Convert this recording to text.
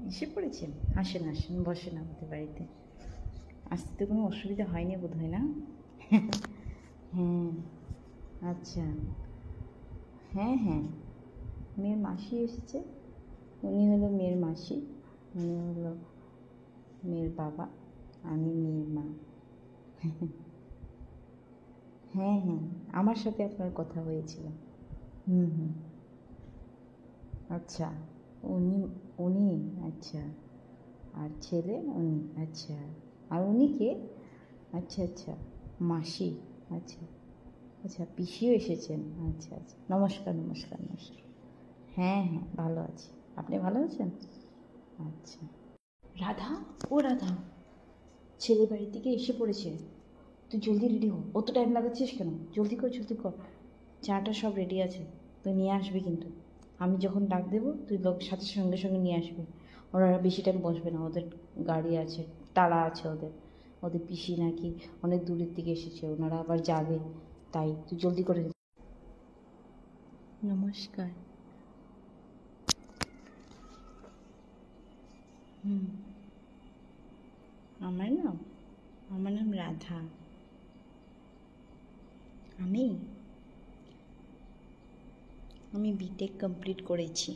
এসে পড়েছেন, আসেন আসেন, বসেন আমাদের বাড়িতে। আসতে তো কোনো অসুবিধা হয়নি বোধ হয়, না? হ্যাঁ, আচ্ছা। হ্যাঁ হ্যাঁ, মেয়ের মাসি এসেছে। উনি হলো মেয়ের মাসি, উনি হলো মেয়ের বাবা, আমি মেয়ের মা। হ্যাঁ হ্যাঁ, আমার সাথে আপনার কথা হয়েছিল। হুম হুম। আচ্ছা, উনি উনি আচ্ছা, আর ছেলে উনি, আচ্ছা। আর উনি কে? আচ্ছা আচ্ছা, মাসি। আচ্ছা আচ্ছা, পিসিও এসেছেন। আচ্ছা আচ্ছা, নমস্কার নমস্কার নমস্কার। হ্যাঁ হ্যাঁ, ভালো আছি। আপনি ভালো আছেন? আচ্ছা। রাধা, ও রাধা, ছেলে বাড়ি থেকে এসে পড়েছে। তুই জলদি রেডি হ, অত টাইম লাগাচ্ছিস কেন? জলদি কর জলদি কর। চাটা সব রেডি আছে, তুই নিয়ে আসবি কিন্তু। আমি যখন ডাক দেবো তুই লোক সাথে সঙ্গে সঙ্গে নিয়ে আসবি। ওনারা বেশি টাইম বসবে না, ওদের গাড়ি আছে, তাড়া আছে ওদের। ওদের পিসি নাকি অনেক দূরের থেকে এসেছে, ওনারা আবার যাবে, তাই তুই জলদি করে। নমস্কার। হুম। আমার নাম রাধা। আমি আমি বিটেক কমপ্লিট করেছি।